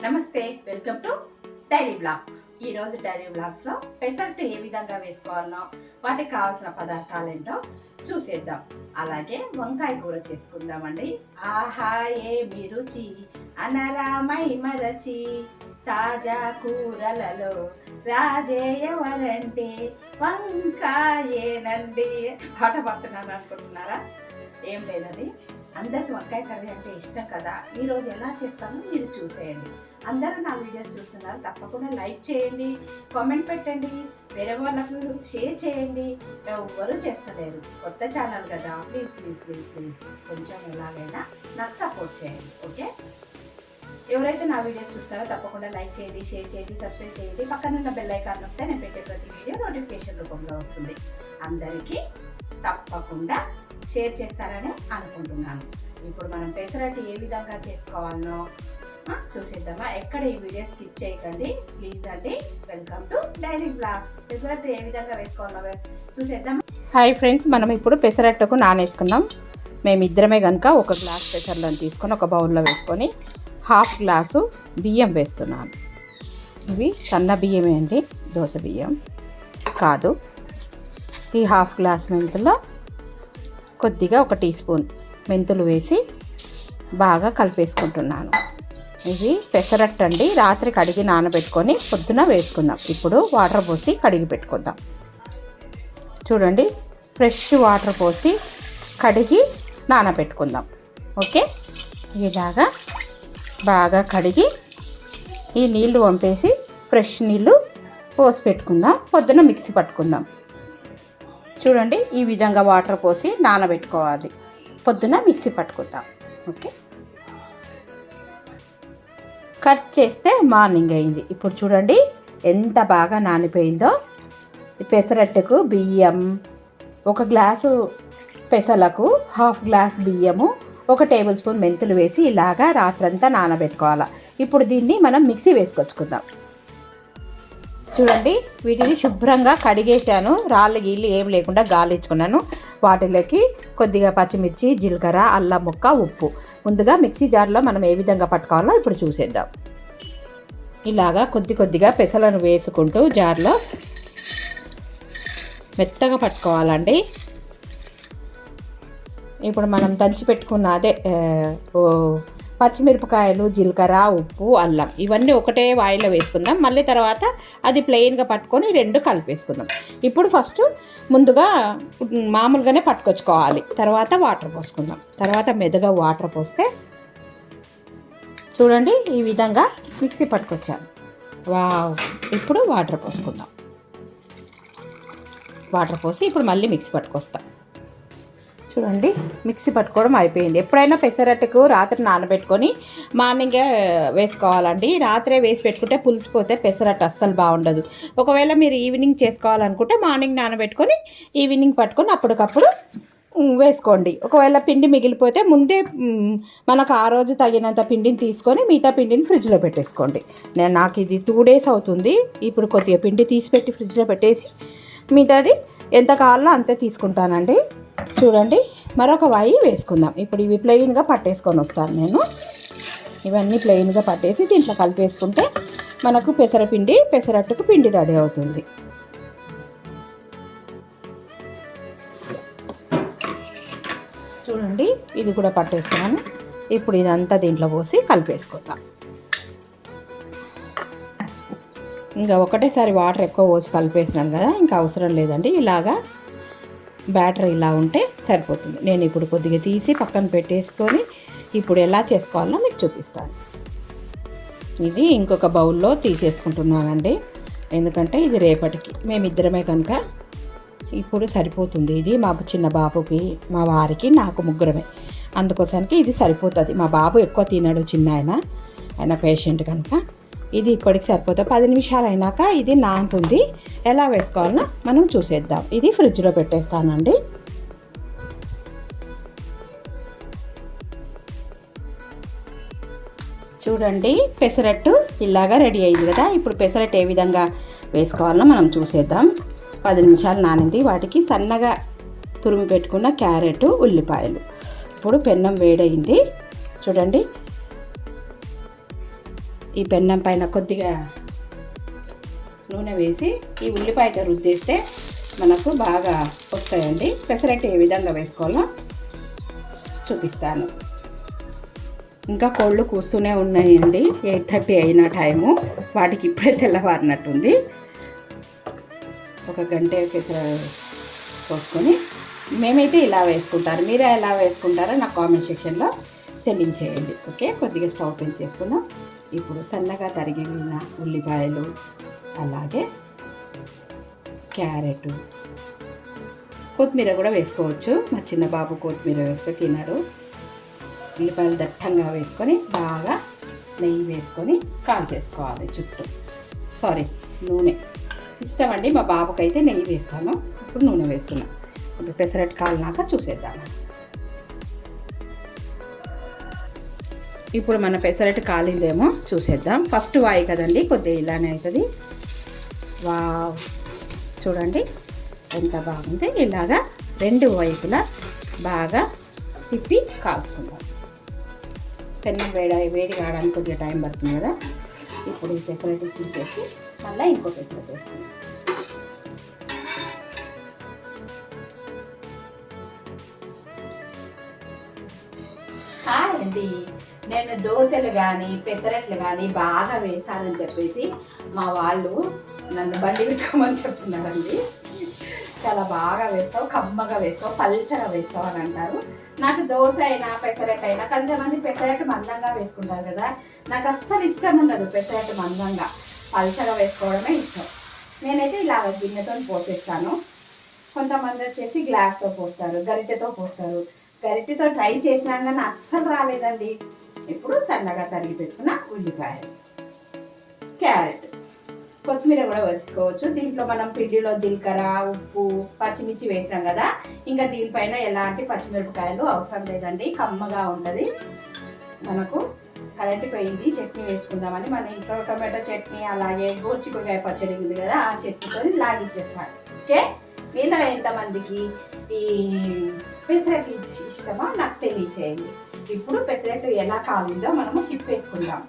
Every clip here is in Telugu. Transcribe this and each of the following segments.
నమస్తే, వెల్కమ్ టు డైరీ బ్లాగ్స్. ఈరోజు డైరీ బ్లాగ్స్లో పెసరట్టు ఏ విధంగా వేసుకోవాలనో వాటికి కావాల్సిన పదార్థాలు ఏంటో చూసేద్దాం. అలాగే వంకాయ కూర చేసుకుందామండి. ఆహా ఏమి రుచి అనరామై మరచి తాజా కూరలలో రాజే ఎవరంటే వంకాయేనండి. పాట పాడుతున్నాను అనుకుంటున్నారా? ఏం లేదండి, అందరికి వంకాయ కర్రీ అంటే ఇష్టం కదా. ఈరోజు ఎలా చేస్తానో మీరు చూసేయండి. అందరూ నా వీడియోస్ చూస్తున్నారు, తప్పకుండా లైక్ చేయండి, కామెంట్ పెట్టండి, వేరే వాళ్ళకు షేర్ చేయండి. ఎవరు చేస్తలేరు, కొత్త ఛానల్ కదా. ప్లీజ్ ప్లీజ్ ప్లీజ్ ప్లీజ్ కొంచెం ఎలాగైనా నాకు సపోర్ట్ చేయండి, ఓకే? ఎవరైతే నా వీడియోస్ చూస్తారో తప్పకుండా లైక్ చేయండి, షేర్ చేయండి, సబ్స్క్రైబ్ చేయండి. పక్కనున్న బెల్ ఐకాన్ నొక్కితే నేను పెట్టే ప్రతి వీడియో నోటిఫికేషన్ రూపంలో వస్తుంది. అందరికీ తప్పకుండా షేర్ చేస్తారని అనుకుంటున్నాను. ఇప్పుడు మనం పెసరట్టు ఏ విధంగా చేసుకోవాలనో చూసేద్దామా. ఎక్కడ ఈ వీడియో స్కిప్ చేయకండి ప్లీజ్ అండి. Welcome to diary blogs. Pesarattu ఏ విధంగా వేసుకోవాలో చూసేద్దాం. హాయ్ ఫ్రెండ్స్, మనం ఇప్పుడు పెసరట్టుకు నానేసుకున్నాం. మేమిద్దరమే కనుక ఒక గ్లాస్ పెసర్లను తీసుకొని ఒక బౌల్లో వేసుకొని హాఫ్ గ్లాసు బియ్యం వేస్తున్నాను. ఇవి సన్న బియ్యమే అండి, దోశ బియ్యం కాదు. ఈ హాఫ్ గ్లాస్ మెంతుల్లో కొద్దిగా ఒక టీ స్పూన్ మెంతులు వేసి బాగా కలిపేసుకుంటున్నాను. ఇవి పెసరట్టు అండి, రాత్రి కడిగి నానబెట్టుకొని పొద్దున వేసుకుందాం. ఇప్పుడు వాటర్ పోసి కడిగి పెట్టుకుందాం. చూడండి, ఫ్రెష్ వాటర్ పోసి కడిగి నానబెట్టుకుందాం. ఓకే, ఇలాగా బాగా కడిగి ఈ నీళ్లు వంపేసి ఫ్రెష్ నీళ్ళు పోసి పెట్టుకుందాం. పొద్దున మిక్సీ పట్టుకుందాం. చూడండి, ఈ విధంగా వాటర్ పోసి నానబెట్టుకోవాలి. పొద్దున మిక్సీ పట్టుకుందాం. ఓకే, కట్ చేస్తే మార్నింగ్ అయింది. ఇప్పుడు చూడండి ఎంత బాగా నానిపోయిందో. పెసరట్టుకు బియ్యం, ఒక గ్లాసు పెసలకు హాఫ్ గ్లాస్ బియ్యము, ఒక టేబుల్ స్పూన్ మెంతులు వేసి ఇలాగా రాత్రంతా నానబెట్టుకోవాలి. ఇప్పుడు దీన్ని మనం మిక్సీ వేసుకొచ్చుకుందాం. చూడండి, వీటిని శుభ్రంగా కడిగేసాను. రాళ్ళు గీళ్ళు ఏం లేకుండా గాలించుకున్నాను. వాటిలోకి కొద్దిగా పచ్చిమిర్చి, జీలకర్ర, అల్లం ముక్క, ఉప్పు. ముందుగా మిక్సీ జార్లో మనం ఏ విధంగా పట్టుకోవాలో ఇప్పుడు చూసేద్దాం. ఇలాగా కొద్దిగా పెసలను వేసుకుంటూ జార్లో మెత్తగా పట్టుకోవాలండి. ఇప్పుడు మనం దంచి పెట్టుకున్న పచ్చిమిరపకాయలు, జీలకర్ర, ఉప్పు, అల్లం ఇవన్నీ ఒకటే వాయిలో వేసుకుందాం. మళ్ళీ తర్వాత అది ప్లెయిన్గా పట్టుకొని రెండు కలిపేసుకుందాం. ఇప్పుడు ఫస్ట్ ముందుగా మామూలుగానే పట్టుకొచ్చుకోవాలి, తర్వాత వాటర్ పోసుకుందాం. తర్వాత మెదగా వాటర్ పోస్తే చూడండి ఈ విధంగా మిక్సీ పట్టుకొచ్చాను. వావ్, ఇప్పుడు వాటర్ పోసుకుందాం. వాటర్ పోసి ఇప్పుడు మళ్ళీ మిక్సీ పట్టుకొస్తాం. చూడండి, మిక్సీ పట్టుకోవడం అయిపోయింది. ఎప్పుడైనా పెసరట్టుకు రాత్రి నానబెట్టుకొని మార్నింగే వేసుకోవాలండి. రాత్రే వేసి పెట్టుకుంటే పులిసిపోతే పెసరట్టు అస్సలు బాగుండదు. ఒకవేళ మీరు ఈవినింగ్ చేసుకోవాలనుకుంటే మార్నింగ్ నానబెట్టుకొని ఈవినింగ్ పట్టుకొని అప్పటికప్పుడు వేసుకోండి. ఒకవేళ పిండి మిగిలిపోతే ముందే మనకు ఆ రోజు తగినంత పిండిని తీసుకొని మిగతా పిండిని ఫ్రిడ్జ్లో పెట్టేసుకోండి. నాకు ఇది 2 days అవుతుంది. ఇప్పుడు కొద్దిగా పిండి తీసిపెట్టి ఫ్రిడ్జ్లో పెట్టేసి మిగతాది ఎంత కావాలో అంతే తీసుకుంటానండి. చూడండి, మరొక వాయి వేసుకుందాం. ఇప్పుడు ఇవి ప్లెయిన్గా పట్టేసుకొని వస్తాను నేను. ఇవన్నీ ప్లెయిన్గా పట్టేసి దీంట్లో కలిపేసుకుంటే మనకు పెసరట్టుకు పిండి రెడీ అవుతుంది. చూడండి, ఇది కూడా పట్టేసుకున్నాను. ఇప్పుడు ఇదంతా దీంట్లో పోసి కలిపేసుకుందాం. ఇంకా ఒకటేసారి వాటర్ ఎక్కువ పోసి కలిపేసినాను కదా, ఇంకా అవసరం లేదండి. ఇలాగా బ్యాటర్ ఇలా ఉంటే సరిపోతుంది. నేను ఇప్పుడు కొద్దిగా తీసి పక్కన పెట్టేసుకొని ఇప్పుడు ఎలా చేసుకోవాలో మీకు చూపిస్తాను. ఇది ఇంకొక బౌల్లో తీసేసుకుంటున్నానండి, ఎందుకంటే ఇది రేపటికి మేమిద్దరమే కనుక ఇప్పుడు సరిపోతుంది. ఇది మా చిన్న బాబుకి, మా వారికి, నాకు ముగ్గురమే. అందుకోసానికి ఇది సరిపోతుంది. మా బాబు ఎక్కువ తినడు, చిన్న ఆయన పేషెంట్ కనుక ఇది ఇప్పటికి సరిపోతుంది. 10 నిమిషాలు అయినాక ఇది నానుతుంది. ఎలా వేసుకోవాలన్నా మనం చూసేద్దాం. ఇది ఫ్రిడ్జ్లో పెట్టేస్తానండి. చూడండి, పెసరట్టు ఇలాగా రెడీ అయింది కదా. ఇప్పుడు పెసరట్టు ఏ విధంగా వేసుకోవాలన్నా మనం చూసేద్దాం. 10 నిమిషాలు నానింది. వాటికి సన్నగా తురిమి పెట్టుకున్న క్యారెట్, ఉల్లిపాయలు. ఇప్పుడు పెన్నం వేడయింది. చూడండి, ఈ పెన్నం పైన కొద్దిగా నూనె వేసి ఈ ఉల్లిపాయతో రుద్దేస్తే మనకు బాగా వస్తాయండి. పెసరట్టు ఏ విధంగా వేసుకోవాలో చూపిస్తాను. ఇంకా కోళ్ళు కూస్తూనే ఉన్నాయండి. 8:30 అయిన టైము, వాటికి ఇప్పుడే తెల్లవారినట్టుంది. ఒక గంట పెసర పోసుకొని మేమైతే ఇలా వేసుకుంటారు. మీరే ఎలా వేసుకుంటారో నాకు కామెంట్ సెక్షన్లో తెలియచేయండి. ఓకే, కొద్దిగా స్టవ్ పెంచేసుకుందాం. ఇప్పుడు సన్నగా తరిగిన ఉల్లిపాయలు, అలాగే క్యారెట్, కొత్తిమీర కూడా వేసుకోవచ్చు. మా చిన్న బాబు కొత్తిమీర వేస్తే తినడు. ఉల్లిపాయలు దట్టంగా వేసుకొని బాగా నెయ్యి వేసుకొని కాల్ చేసుకోవాలి చుట్టూ. నూనె ఇష్టం అండి మా బాబుకైతే నెయ్యి వేస్తాను. ఇప్పుడు నూనె వేస్తున్నాను. ఇప్పుడు పెసరట్టు కాలినాక చూసేద్దాము. ఇప్పుడు మన పెసరట్టు కాలిందేమో చూసేద్దాం. ఫస్ట్ వాయి కదండి, కొద్దిగా ఇలానే అవుతుంది. వావ్, చూడండి ఎంత బాగుంది. ఇలాగా 2 వైపులా బాగా తిప్పి కాల్చుకుందాం. పెన్నం వేడి కావడానికి కొద్దిగా టైం పడుతుంది కదా. ఇప్పుడు ఈ పెసరట్టు తీసేసి మళ్ళీ ఇంకో పెసరట్టు వేసుకుందాం. హాయ్ అండి, నేను దోశలు కానీ పెసరట్లు కానీ బాగా వేస్తానని చెప్పేసి మా వాళ్ళు నన్ను బండి పెట్టుకోమని చెప్తున్నారండి. చాలా బాగా వేస్తావు, కమ్మగా వేస్తావు, పల్చగా వేస్తావు అని అంటారు. నాకు దోశ అయినా పెసరట్టు అయినా, కొంతమంది పెసరట్టు మందంగా వేసుకుంటారు కదా, నాకు అస్సలు ఇష్టం ఉండదు. పెసరట్టు మందంగా పల్చగా వేసుకోవడమే ఇష్టం. నేనైతే ఇలా గిన్నెతో పోసేస్తాను. కొంతమంది వచ్చేసి గ్లాస్తో పోస్తారు, గరిటెతో పోస్తారు. గరిటెతో ట్రై చేసినా కానీ అస్సలు రాలేదండి. ఇప్పుడు సన్నగా తరిగి పెట్టుకున్న ఉల్లిపాయలు, క్యారెట్, కొత్తిమీర కూడా వేసుకోవచ్చు. దీంట్లో మనం పిండిలో జీలకర్ర, ఉప్పు, పచ్చిమిర్చి వేసినాం కదా, ఇంకా దీనిపైన ఎలాంటి పచ్చిమిరపకాయలు అవసరం లేదండి. కమ్మగా ఉంటుంది. మనకు కరెంట్ పోయింది. చట్నీ వేసుకుందామని మన ఇంట్లో టొమాటో చట్నీ, అలాగే గోరుచిక్కుడుకాయ పచ్చడి ఉంది కదా, ఆ చట్నీతో లాగిచ్చేస్తాను. ఓకే, మీలో ఎంతమందికి ఈ పెసరట్టు ఇష్టమో నాకు తెలియచేయండి. ఇప్పుడు పెసరట్టు ఎలా కాలిందో మనము తిప్పేసుకుందాం.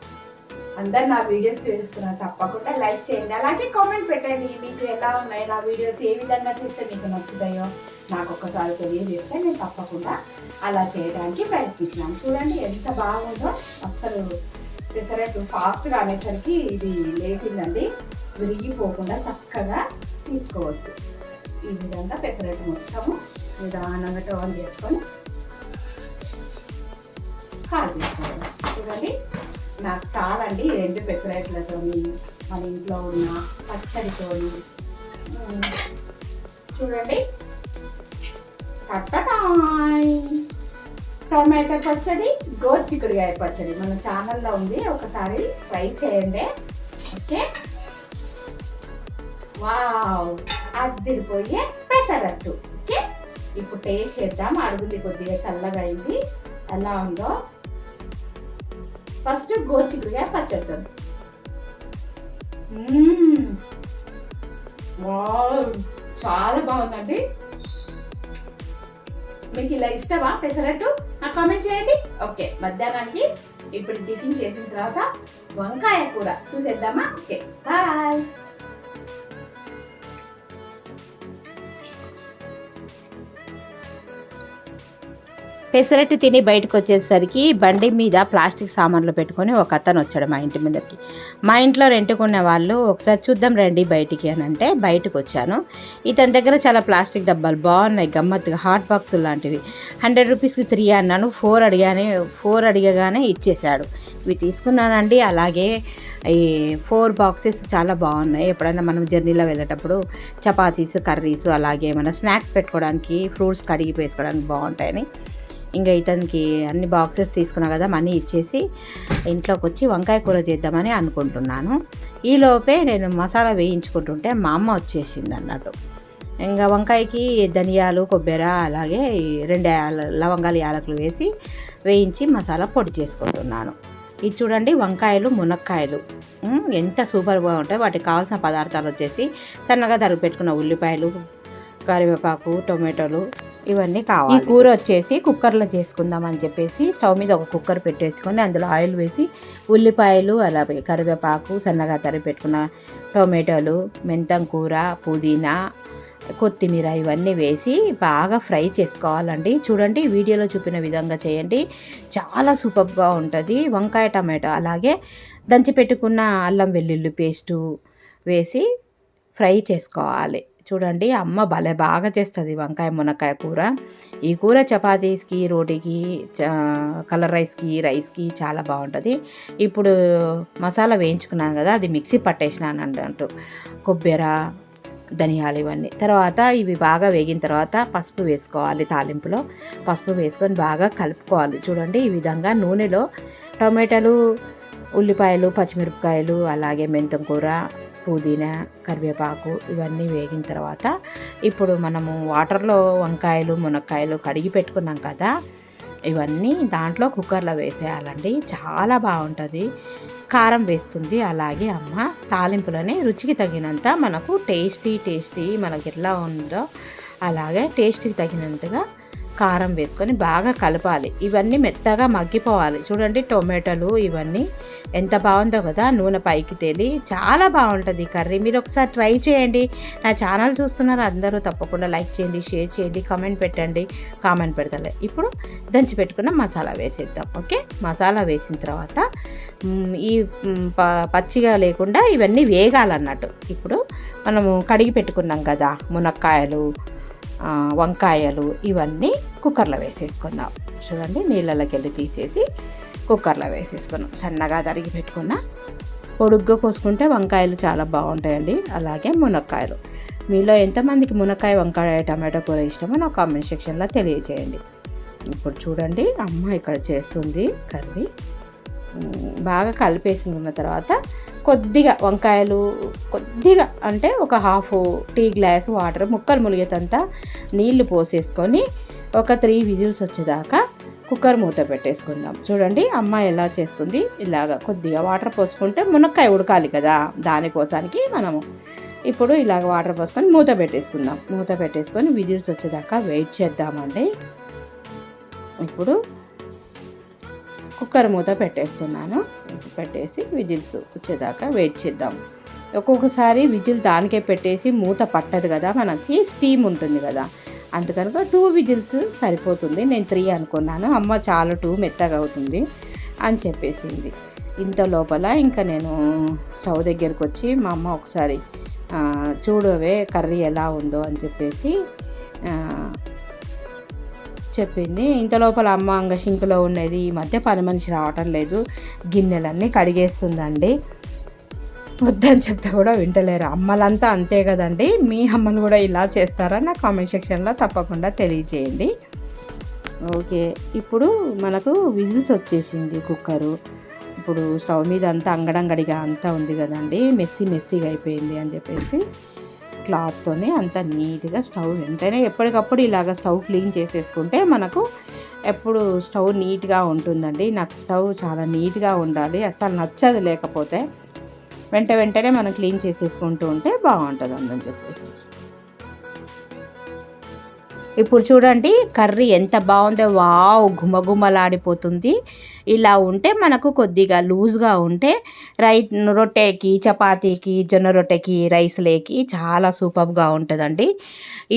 అందరు నా వీడియోస్ చూస్తున్నారు, తప్పకుండా లైక్ చేయండి, అలాగే కామెంట్ పెట్టండి. మీకు ఎలా ఉన్నాయి నా వీడియోస్, ఏ విధంగా చేస్తే మీకు నచ్చుతాయో నాకు ఒక్కసారి తెలియజేస్తే నేను తప్పకుండా అలా చేయడానికి ప్రయత్నిస్తున్నాను. చూడండి ఎంత బాగుందో. అస్సలు పెసరట్టు ఫాస్ట్గా అనేసరికి ఇది లేచిందండి, విరిగిపోకుండా చక్కగా తీసుకోవచ్చు. ఈ విధంగా పెసరట్టు మొత్తము నిదానంగా టర్న్ చేసుకొని కాల్ చేసుకోవాలి. చూడండి నాకు చాలా అండి 2 పెసరట్లతోని, మన ఇంట్లో ఉన్న పచ్చడితోని. చూడండి టొమాటో పచ్చడి, గోరుచిక్కుడుకాయ పచ్చడి మన ఛానల్లో ఉంది, ఒకసారి ట్రై చేయండి. ఓకే, వావ్, అదిరిపోయే పెసరట్టు. ఓకే, ఇప్పుడు టేస్ట్ చేద్దాం. అడుగుది కొద్దిగా చల్లగా అయింది, ఎలా ఉందో. ఫస్ట్ గోరుచిక్కుడుకాయ పచ్చడితో. వావ్, చాలా బాగుందండి. మీకు ఇలా ఇష్టమా పెసరట్టు? నాకు కామెంట్ చేయండి. ఓకే, మధ్యాహ్నానికి ఇప్పుడు టిఫిన్ చేసిన తర్వాత వంకాయ కూర చూసేద్దామా? Okay, bye. పెసరట్టు తిని బయటకు వచ్చేసరికి బండి మీద ప్లాస్టిక్ సామాన్లు పెట్టుకొని ఒక అతను వచ్చాడు మా ఇంటి ముందరికి. మా ఇంట్లో రెంట్కునే వాళ్ళు ఒకసారి చూద్దాం రండి బయటికి అని అంటే బయటకు వచ్చాను. ఇతని దగ్గర చాలా ప్లాస్టిక్ డబ్బాలు బాగున్నాయి, గమ్మత్తుగా హాట్ బాక్సులు లాంటివి. 100 రూపీస్కి 3 అన్నాను. 4 అడిగగానే ఇచ్చేశాడు. ఇవి తీసుకున్నానండి. అలాగే ఈ 4 బాక్సెస్ చాలా బాగున్నాయి. ఎప్పుడైనా మనం జర్నీలో వెళ్ళేటప్పుడు చపాతీస్, కర్రీస్, అలాగే మన స్నాక్స్ పెట్టుకోవడానికి, ఫ్రూట్స్ కడిగి వేసుకోవడానికి బాగుంటాయని ఇంకా ఇతనికి అన్ని బాక్సెస్ తీసుకున్నా కదా, మనీ ఇచ్చేసి ఇంట్లోకి వచ్చి వంకాయ కూర చేద్దామని అనుకుంటున్నాను. ఈలోపే నేను మసాలా వేయించుకుంటుంటే మా అమ్మ వచ్చేసింది అన్నట్టు. ఇంకా వంకాయకి ధనియాలు, కొబ్బరి, అలాగే 2 లవంగాలు, యాలకులు వేసి వేయించి మసాలా పొడి చేసుకుంటున్నాను. ఇది చూడండి, వంకాయలు, మునక్కాయలు ఎంత సూపర్గా ఉంటాయి. వాటికి కావాల్సిన పదార్థాలు వచ్చేసి సన్నగా తరిగి పెట్టుకున్న ఉల్లిపాయలు, కరివేపాకు, టొమాటోలు, ఇవన్నీ కావాలి. ఈ కూర వచ్చేసి కుక్కర్లో చేసుకుందాం అని చెప్పేసి స్టవ్ మీద ఒక కుక్కర్ పెట్టేసుకొని అందులో ఆయిల్ వేసి ఉల్లిపాయలు అలాగే కరివేపాకు సన్నగా తరిగి పెట్టుకున్న టొమాటోలు మెంతం కూర పుదీనా కొత్తిమీర ఇవన్నీ వేసి బాగా ఫ్రై చేసుకోవాలండి. చూడండి వీడియోలో చూపిన విధంగా చేయండి, చాలా సూపర్గా ఉంటుంది. వంకాయ టమాటో అలాగే దంచి పెట్టుకున్న అల్లం వెల్లుల్లి పేస్టు వేసి ఫ్రై చేసుకోవాలి. చూడండి అమ్మ భలే బాగా చేస్తుంది వంకాయ మునక్కాయ కూర. ఈ కూర చపాతీస్కి రోటీకి కలర్ రైస్కి చాలా బాగుంటుంది. ఇప్పుడు మసాలా వేయించుకున్నాను కదా, అది మిక్సీ పట్టేసినాను అన్నట్టు. కొబ్బరి ధనియాలు ఇవన్నీ తర్వాత ఇవి బాగా వేగిన తర్వాత పసుపు వేసుకోవాలి. తాలింపులో పసుపు వేసుకొని బాగా కలుపుకోవాలి. చూడండి ఈ విధంగా నూనెలో టమాటాలు ఉల్లిపాయలు పచ్చిమిరపకాయలు అలాగే మెంతం కూర పుదీనా కరివేపాకు ఇవన్నీ వేగిన తర్వాత ఇప్పుడు మనము వాటర్లో వంకాయలు మునక్కాయలు కడిగి పెట్టుకున్నాం కదా, ఇవన్నీ దాంట్లో కుక్కర్లో వేసేయాలండి. చాలా బాగుంటుంది. కారం వేస్తుంది. అలాగే అమ్మ తాలింపులోనే రుచికి తగినంత మనకు టేస్టీ మనకి ఎట్లా ఉందో అలాగే టేస్ట్కి తగినంతగా కారం వేసుకొని బాగా కలపాలి. ఇవన్నీ మెత్తగా మగ్గిపోవాలి. చూడండి టొమాటోలు ఇవన్నీ ఎంత బాగుందో కదా, నూనె పైకి తేలి చాలా బాగుంటుంది కర్రీ. మీరు ఒకసారి ట్రై చేయండి. నా ఛానల్ చూస్తున్నారు అందరూ తప్పకుండా లైక్ చేయండి, షేర్ చేయండి, కామెంట్ పెట్టండి. కామెంట్ పెడతాలే. ఇప్పుడు దంచి పెట్టుకున్న మసాలా వేసేద్దాం. ఓకే, మసాలా వేసిన తర్వాత ఈ పచ్చిగా లేకుండా ఇవన్నీ వేగాలన్నట్టు. ఇప్పుడు మనము కడిగి పెట్టుకున్నాం కదా మునక్కాయలు వంకాయలు ఇవన్నీ కుక్కర్లో వేసేసుకుందాం. చూడండి నీళ్ళలోకి వెళ్ళి తీసేసి కుక్కర్లో వేసేసుకున్నాం. సన్నగా తరిగి పెట్టుకున్న పొడుగ్గా కోసుకుంటే వంకాయలు చాలా బాగుంటాయండి. అలాగే మునక్కాయలు. మీలో ఎంతమందికి మునక్కాయ వంకాయ టమాటో కూర ఇష్టమో నా కామెంట్ సెక్షన్లో తెలియజేయండి. ఇప్పుడు చూడండి అమ్మ ఇక్కడ చేస్తుంది కర్రీ. బాగా కలిపేసుకున్న తర్వాత కొద్దిగా వంకాయలు కొద్దిగా అంటే ఒక హాఫ్ టీ గ్లాస్ వాటర్ ముక్కలు ములిగేటంతా నీళ్లు పోసేసుకొని ఒక 3 విజిల్స్ వచ్చేదాకా కుక్కర్ మూత పెట్టేసుకుందాం. చూడండి అమ్మ ఎలా చేస్తుంది. ఇలాగ కొద్దిగా వాటర్ పోసుకుంటే మునక్కాయ ఉడకాలి కదా, దానికోసానికి మనము ఇప్పుడు ఇలాగ వాటర్ పోసుకొని మూత పెట్టేసుకుందాం. మూత పెట్టేసుకొని విజిల్స్ వచ్చేదాకా వెయిట్ చేద్దామండి. ఇప్పుడు కుక్కర్ మూత పెట్టేస్తున్నాను. పెట్టేసి విజిల్స్ వచ్చేదాకా వెయిట్ చేద్దాం. ఒక్కొక్కసారి విజిల్ దానికే పెట్టేసి మూత పట్టదు కదా, మనకి స్టీమ్ ఉంటుంది కదా, అందుకనుక 2 విజిల్స్ సరిపోతుంది. నేను 3 అనుకున్నాను. అమ్మ చాలా 2 మెత్తగా అవుతుంది అని చెప్పేసింది. ఇంత లోపల ఇంకా నేను స్టవ్ దగ్గరికి వచ్చి మా అమ్మ ఒకసారి చూడవే కర్రీ ఎలా ఉందో అని చెప్పేసి చెప్పింది. ఇంత లోపల అమ్మ అంగ షింకులో ఉన్నది. ఈ మధ్య పని మనిషి రావటం లేదు, గిన్నెలన్నీ కడిగేస్తుందండి. వద్దని చెప్తే కూడా వింటలేరు. అమ్మలంతా అంతే కదండి. మీ అమ్మలు కూడా ఇలా చేస్తారా? నా కామెంట్ సెక్షన్లో తప్పకుండా తెలియజేయండి. ఓకే, ఇప్పుడు మనకు విజిల్స్ వచ్చేసింది కుక్కరు. ఇప్పుడు స్టవ్ మీద అంతా అంగడంగడిగా అంతా ఉంది కదండి, మెస్సీగా అయిపోయింది అని చెప్పేసి క్లాత్తోనే అంత నీట్గా స్టవ్ వెంటనే ఎప్పటికప్పుడు ఇలాగ స్టవ్ క్లీన్ చేసేసుకుంటే మనకు ఎప్పుడు స్టవ్ నీట్గా ఉంటుందండి. నాకు స్టవ్ చాలా నీట్గా ఉండాలి, అసలు నచ్చదు. లేకపోతే వెంటనే మనం క్లీన్ చేసేసుకుంటూ ఉంటే బాగుంటుంది అని చెప్పేసి. ఇప్పుడు చూడండి కర్రీ ఎంత బాగుందో, వావ్ గుమగుమలాడిపోతుంది. ఇలా ఉంటే మనకు కొద్దిగా లూజ్గా ఉంటే రొట్టెకి చపాతీకి జొన్న రొట్టెకి రైస్లేకి చాలా సూపర్గా ఉంటుందండి.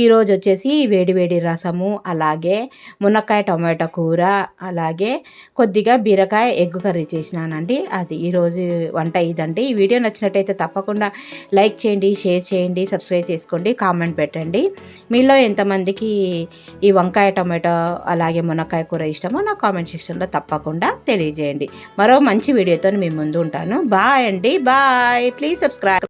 ఈరోజు వచ్చేసి వేడి రసము అలాగే మునక్కాయ టమాటో కూర అలాగే కొద్దిగా బీరకాయ ఎగ్ కర్రీ చేసినానండి. అది ఈరోజు వంట ఇదండి. ఈ వీడియో నచ్చినట్టయితే తప్పకుండా లైక్ చేయండి, షేర్ చేయండి, సబ్స్క్రైబ్ చేసుకోండి, కామెంట్ పెట్టండి. మీలో ఎంతమందికి ఈ వంకాయ టమాటో అలాగే మునక్కాయ కూర ఇష్టమో నా కామెంట్ సెక్షన్లో తప్పకుండా తెలియజేయండి. మరో మంచి వీడియోతో మీ ముందు ఉంటాను. బాయ్ అండి, బాయ్. Please subscribe.